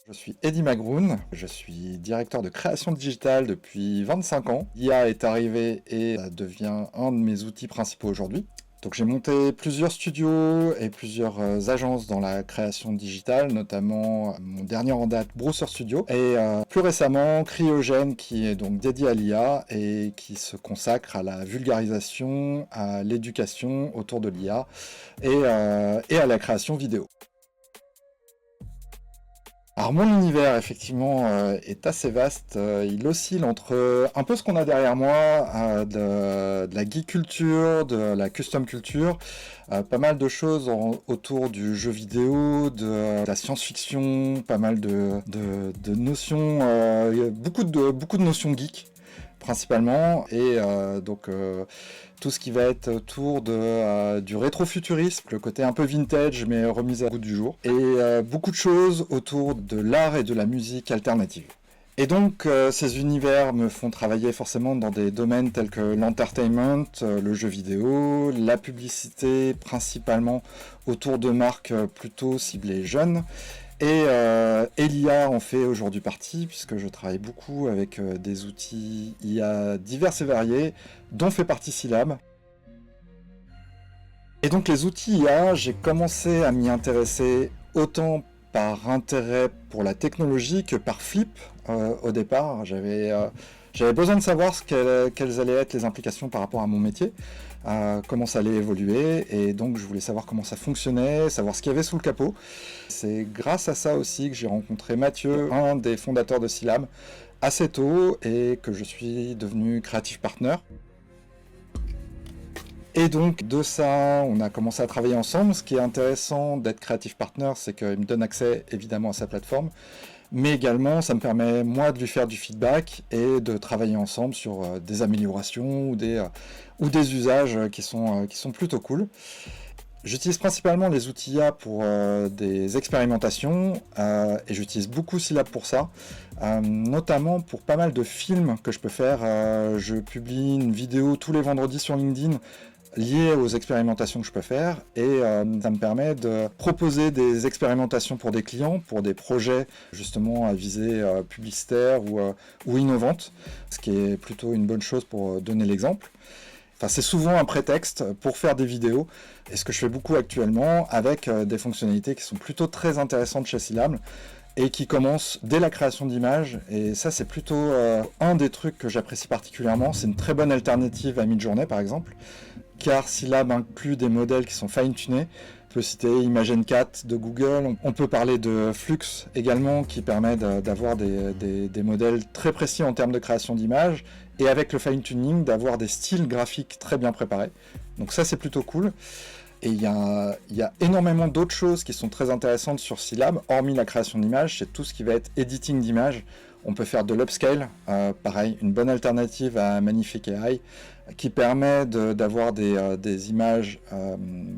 Je suis Eddy Magroun, je suis directeur de création digitale depuis 25 ans. L'IA est arrivée et ça devient un de mes outils principaux aujourd'hui. Donc j'ai monté plusieurs studios et plusieurs agences dans la création digitale, notamment mon dernier en date, Browser Studio, et plus récemment Cryogène, qui est donc dédié à l'IA et qui se consacre à la vulgarisation, à l'éducation autour de l'IA et à la création vidéo. Alors mon univers effectivement est assez vaste, il oscille entre un peu ce qu'on a derrière moi, de la geek culture, de la custom culture, pas mal de choses autour du jeu vidéo, de la science-fiction, pas mal de notions, beaucoup de notions geek principalement, et tout ce qui va être autour du rétrofuturisme, le côté un peu vintage mais remis à goût du jour, et beaucoup de choses autour de l'art et de la musique alternative. Et donc ces univers me font travailler forcément dans des domaines tels que l'entertainment, le jeu vidéo, la publicité principalement autour de marques plutôt ciblées jeunes, et l'IA en fait aujourd'hui partie, puisque je travaille beaucoup avec des outils IA divers et variés, dont fait partie Silab. Et donc les outils IA, j'ai commencé à m'y intéresser autant par intérêt pour la technologie que par flip au départ. J'avais besoin de savoir quelles allaient être les implications par rapport à mon métier, comment ça allait évoluer, et donc je voulais savoir comment ça fonctionnait, savoir ce qu'il y avait sous le capot. C'est grâce à ça aussi que j'ai rencontré Mathieu, un des fondateurs de Silab, assez tôt, et que je suis devenu creative partner. Et donc de ça, on a commencé à travailler ensemble. Ce qui est intéressant d'être creative partner, c'est qu'il me donne accès évidemment à sa plateforme, mais également ça me permet moi de lui faire du feedback et de travailler ensemble sur des améliorations ou des usages qui sont plutôt cool. J'utilise principalement les outils IA pour des expérimentations et j'utilise beaucoup Silab pour ça, notamment pour pas mal de films que je peux faire. Je publie une vidéo tous les vendredis sur LinkedIn liées aux expérimentations que je peux faire, et ça me permet de proposer des expérimentations pour des clients, pour des projets justement à visée publicitaire ou innovante, ce qui est plutôt une bonne chose pour donner l'exemple. Enfin, c'est souvent un prétexte pour faire des vidéos, et ce que je fais beaucoup actuellement avec des fonctionnalités qui sont plutôt très intéressantes chez Silab et qui commencent dès la création d'images, et ça c'est plutôt un des trucs que j'apprécie particulièrement. C'est une très bonne alternative à Midjourney par exemple, car Silab inclut des modèles qui sont fine-tunés. On peut citer Imagen 4 de Google, on peut parler de Flux également, qui permet d'avoir des modèles très précis en termes de création d'images, et avec le fine-tuning d'avoir des styles graphiques très bien préparés. Donc ça c'est plutôt cool. Et il y a énormément d'autres choses qui sont très intéressantes sur Silab, hormis la création d'images, c'est tout ce qui va être editing d'images. On peut faire de l'upscale, pareil, une bonne alternative à Magnific AI, qui permet d'avoir des images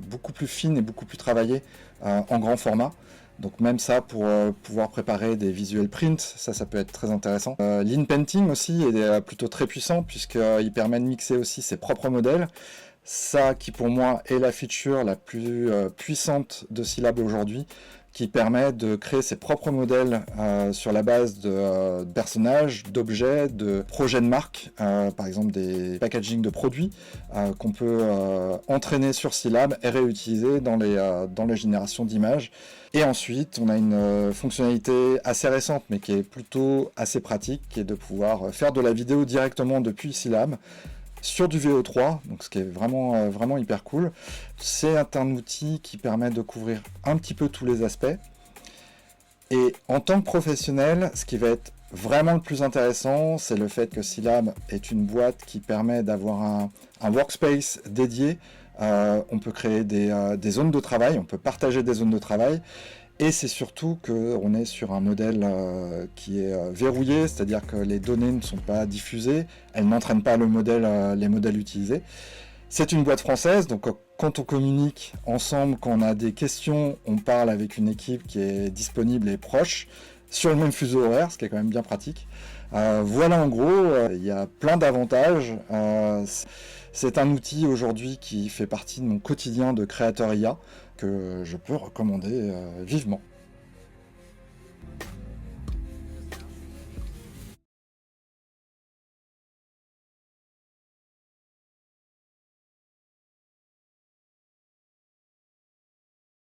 beaucoup plus fines et beaucoup plus travaillées en grand format. Donc même ça, pour pouvoir préparer des visual prints, ça peut être très intéressant. L'in-painting aussi est plutôt très puissant, puisqu'il permet de mixer aussi ses propres modèles. Ça qui pour moi est la feature la plus puissante de Silab aujourd'hui, qui permet de créer ses propres modèles sur la base de personnages, d'objets, de projets de marque, par exemple des packaging de produits qu'on peut entraîner sur Silab et réutiliser dans les générations d'images. Et ensuite, on a une fonctionnalité assez récente, mais qui est plutôt assez pratique, qui est de pouvoir faire de la vidéo directement depuis Silab, sur du VO3, donc ce qui est vraiment hyper cool. C'est un outil qui permet de couvrir un petit peu tous les aspects. Et en tant que professionnel, ce qui va être vraiment le plus intéressant, c'est le fait que Silab est une boîte qui permet d'avoir un workspace dédié. On peut créer des zones de travail, on peut partager des zones de travail. Et c'est surtout qu'on est sur un modèle qui est verrouillé, c'est-à-dire que les données ne sont pas diffusées, elles n'entraînent pas les modèles utilisés. C'est une boîte française, donc quand on communique ensemble, quand on a des questions, on parle avec une équipe qui est disponible et proche, sur le même fuseau horaire, ce qui est quand même bien pratique. Voilà en gros, il y a plein d'avantages. C'est un outil aujourd'hui qui fait partie de mon quotidien de créateur IA, que je peux recommander vivement.